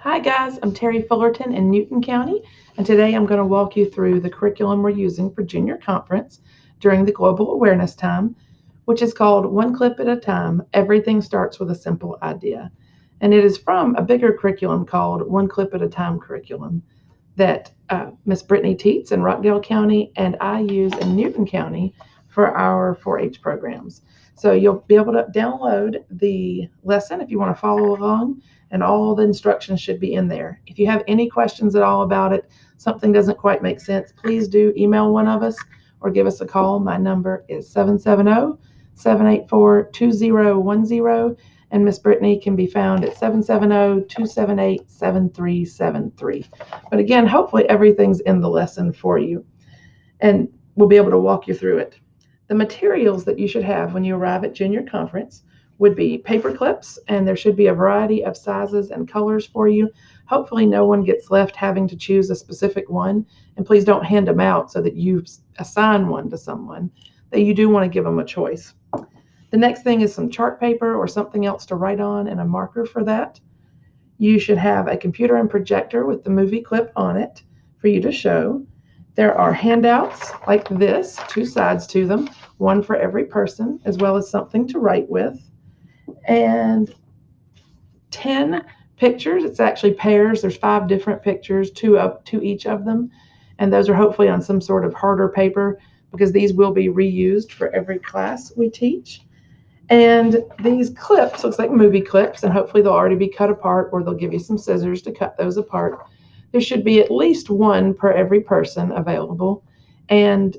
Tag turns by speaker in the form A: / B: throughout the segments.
A: Hi guys, I'm Terry Fullerton in Newton County, and today I'm going to walk you through the curriculum we're using for junior conference during the Global Awareness Time, which is called One Clip at a Time. Everything starts with a simple idea. And it is from a bigger curriculum called One Clip at a Time curriculum that Miss Brittany Teets in Rockdale County and I use in Newton County for our 4-H programs. So you'll be able to download the lesson if you want to follow along, and all the instructions should be in there. If you have any questions at all about it, something doesn't quite make sense, please do email one of us or give us a call. My number is 770-784-2010, and Miss Brittany can be found at 770-278-7373. But again, hopefully everything's in the lesson for you, and we'll be able to walk you through it. The materials that you should have when you arrive at junior conference would be paper clips, and there should be a variety of sizes and colors for you. Hopefully no one gets left having to choose a specific one, and please don't hand them out so that you assign one to someone, that you do want to give them a choice. The next thing is some chart paper or something else to write on and a marker for that. You should have a computer and projector with the movie clip on it for you to show. There are handouts like this, two sides to them, one for every person, as well as something to write with. And 10 pictures. It's actually pairs. There's 5 different pictures, two to each of them. And those are hopefully on some sort of harder paper because these will be reused for every class we teach. And these clips, looks like movie clips, and hopefully they'll already be cut apart or they'll give you some scissors to cut those apart. There should be at least one per every person available, and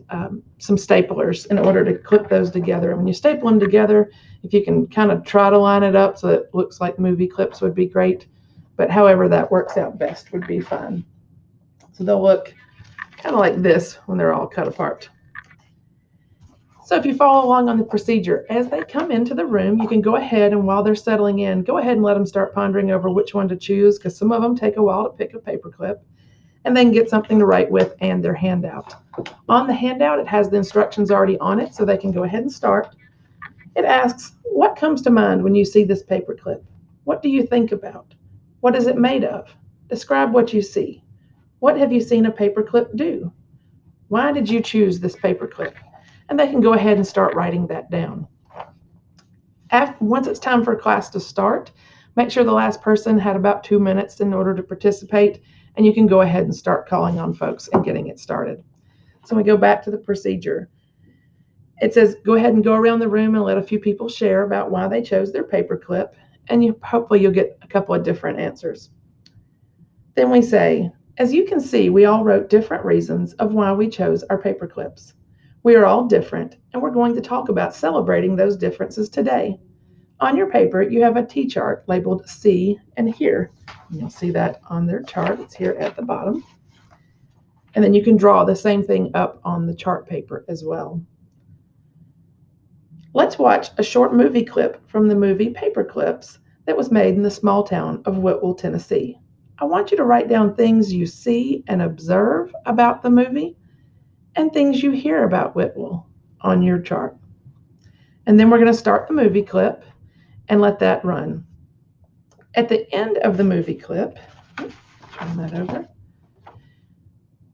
A: some staplers in order to clip those together. And when you staple them together, if you can kind of try to line it up so it looks like movie clips would be great, but however that works out best would be fine. So they'll look kind of like this when they're all cut apart. So if you follow along on the procedure, as they come into the room, you can go ahead and while they're settling in, go ahead and let them start pondering over which one to choose, because some of them take a while to pick a paper clip, and then get something to write with and their handout. On the handout, it has the instructions already on it, so they can go ahead and start. It asks, what comes to mind when you see this paper clip? What do you think about? What is it made of? Describe what you see. What have you seen a paper clip do? Why did you choose this paper clip? And they can go ahead and start writing that down. Once it's time for class to start, make sure the last person had about 2 minutes in order to participate, and you can go ahead and start calling on folks and getting it started. So we go back to the procedure. It says go ahead and go around the room and let a few people share about why they chose their paper clip, and hopefully you'll get a couple of different answers. Then we say, as you can see, we all wrote different reasons of why we chose our paper clips. We are all different, and we're going to talk about celebrating those differences today. On your paper, you have a T-chart labeled See and Hear. And you'll see that on their chart. It's here at the bottom. And then you can draw the same thing up on the chart paper as well. Let's watch a short movie clip from the movie Paper Clips that was made in the small town of Whitwell, Tennessee. I want you to write down things you see and observe about the movie and things you hear about Whitwell on your chart. And then we're going to start the movie clip and let that run. At the end of the movie clip, turn that over,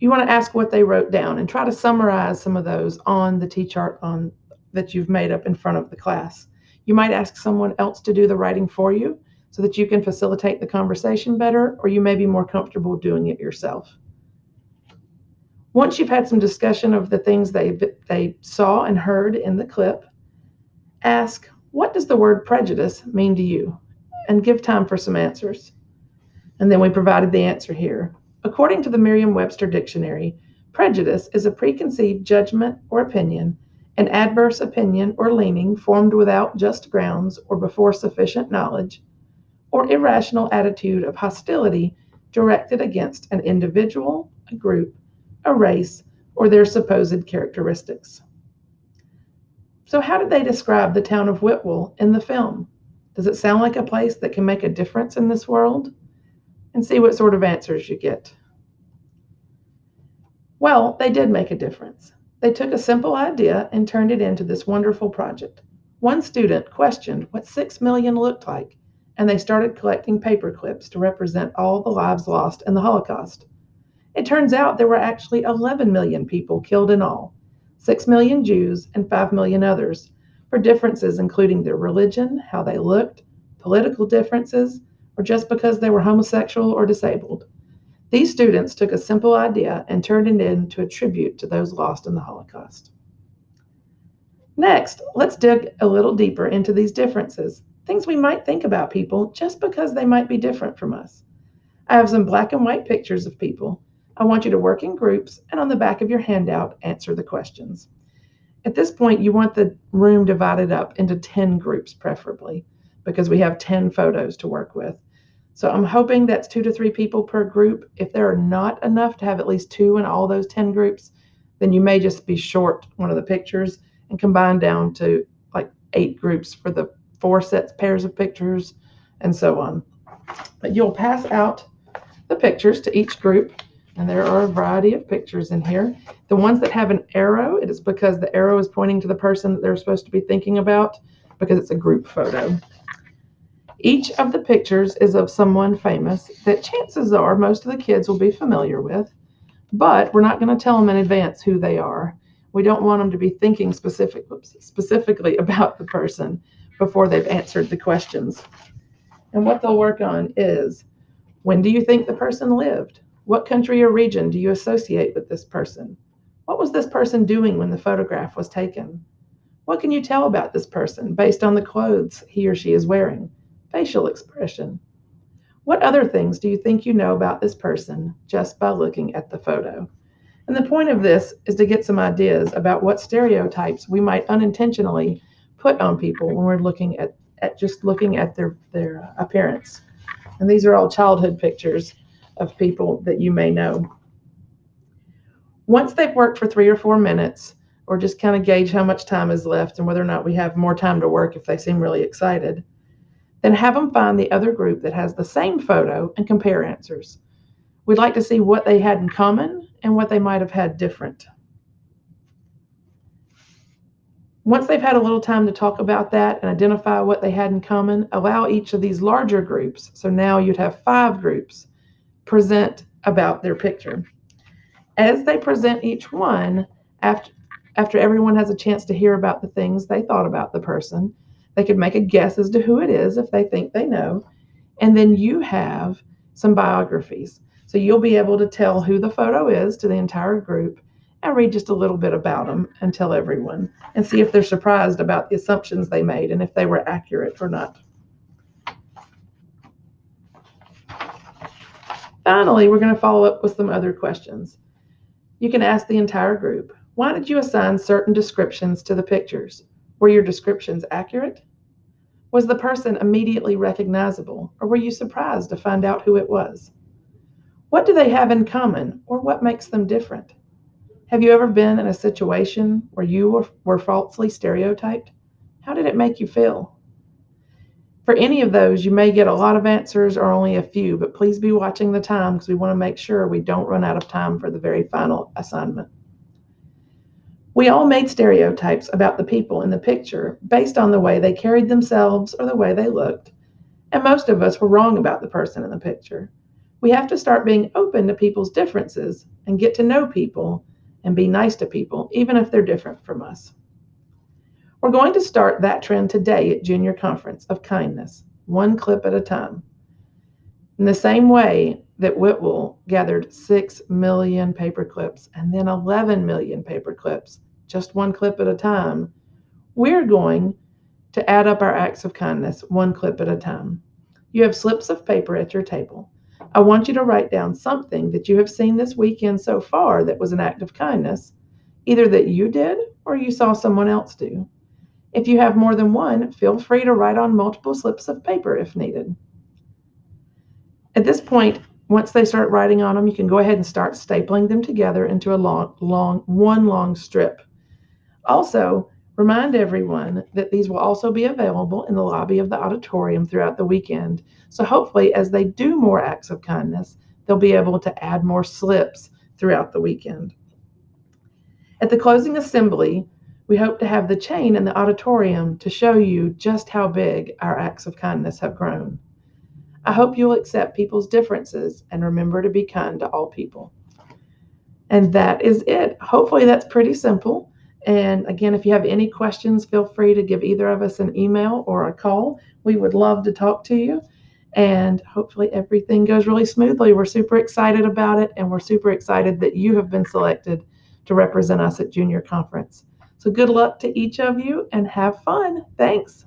A: you want to ask what they wrote down and try to summarize some of those on the T-chart that you've made up in front of the class. You might ask someone else to do the writing for you so that you can facilitate the conversation better, or you may be more comfortable doing it yourself. Once you've had some discussion of the things they saw and heard in the clip, ask, what does the word prejudice mean to you? And give time for some answers. And then we provided the answer here. According to the Merriam-Webster Dictionary, prejudice is a preconceived judgment or opinion, an adverse opinion or leaning formed without just grounds or before sufficient knowledge, or irrational attitude of hostility directed against an individual, a group, a race, or their supposed characteristics. So how did they describe the town of Whitwell in the film? Does it sound like a place that can make a difference in this world? And see what sort of answers you get. Well, they did make a difference. They took a simple idea and turned it into this wonderful project. One student questioned what 6 million looked like and they started collecting paper clips to represent all the lives lost in the Holocaust. It turns out there were actually 11 million people killed in all, 6 million Jews and 5 million others, for differences including their religion, how they looked, political differences, or just because they were homosexual or disabled. These students took a simple idea and turned it into a tribute to those lost in the Holocaust. Next, let's dig a little deeper into these differences, things we might think about people just because they might be different from us. I have some black and white pictures of people. I want you to work in groups and on the back of your handout, answer the questions. At this point, you want the room divided up into 10 groups, preferably, because we have 10 photos to work with. So I'm hoping that's 2 to 3 people per group. If there are not enough to have at least 2 in all those 10 groups, then you may just be short one of the pictures and combine down to like 8 groups for the 4 pairs of pictures, and so on. But you'll pass out the pictures to each group, and there are a variety of pictures in here. The ones that have an arrow, it is because the arrow is pointing to the person that they're supposed to be thinking about, because it's a group photo. Each of the pictures is of someone famous that chances are most of the kids will be familiar with, but we're not going to tell them in advance who they are. We don't want them to be thinking specifically about the person before they've answered the questions. And what they'll work on is, when do you think the person lived? What country or region do you associate with this person? What was this person doing when the photograph was taken? What can you tell about this person based on the clothes he or she is wearing? Facial expression. What other things do you think you know about this person just by looking at the photo? And the point of this is to get some ideas about what stereotypes we might unintentionally put on people when we're looking at just looking at their appearance. And these are all childhood pictures of people that you may know. Once they've worked for 3 or 4 minutes, or just kind of gauge how much time is left and whether or not we have more time to work if they seem really excited, then have them find the other group that has the same photo and compare answers. We'd like to see what they had in common and what they might have had different. Once they've had a little time to talk about that and identify what they had in common, allow each of these larger groups, so now you'd have 5 groups, present about their picture. As they present each one, after everyone has a chance to hear about the things they thought about the person, they could make a guess as to who it is if they think they know, and then you have some biographies. So you'll be able to tell who the photo is to the entire group and read just a little bit about them and tell everyone and see if they're surprised about the assumptions they made and if they were accurate or not. Finally, we're going to follow up with some other questions. You can ask the entire group, why did you assign certain descriptions to the pictures? Were your descriptions accurate? Was the person immediately recognizable, or were you surprised to find out who it was? What do they have in common, or what makes them different? Have you ever been in a situation where you were falsely stereotyped? How did it make you feel? For any of those, you may get a lot of answers or only a few, but please be watching the time because we want to make sure we don't run out of time for the very final assignment. We all made stereotypes about the people in the picture based on the way they carried themselves or the way they looked, and most of us were wrong about the person in the picture. We have to start being open to people's differences and get to know people and be nice to people, even if they're different from us. We're going to start that trend today at Junior Conference of Kindness, one clip at a time. In the same way that Whitwell gathered 6 million paper clips and then 11 million paper clips, just one clip at a time, we're going to add up our acts of kindness one clip at a time. You have slips of paper at your table. I want you to write down something that you have seen this weekend so far that was an act of kindness, either that you did or you saw someone else do. If you have more than one, feel free to write on multiple slips of paper if needed. At this point, once they start writing on them, you can go ahead and start stapling them together into a one long strip. Also, remind everyone that these will also be available in the lobby of the auditorium throughout the weekend. So hopefully, as they do more acts of kindness, they'll be able to add more slips throughout the weekend. At the closing assembly, We hope to have the chain in the auditorium to show you just how big our acts of kindness have grown. I hope you'll accept people's differences and remember to be kind to all people. And that is it. Hopefully, that's pretty simple. And again, if you have any questions, feel free to give either of us an email or a call. We would love to talk to you. And hopefully, everything goes really smoothly. We're super excited about it, and we're super excited that you have been selected to represent us at Junior Conference. So, good luck to each of you and have fun. Thanks.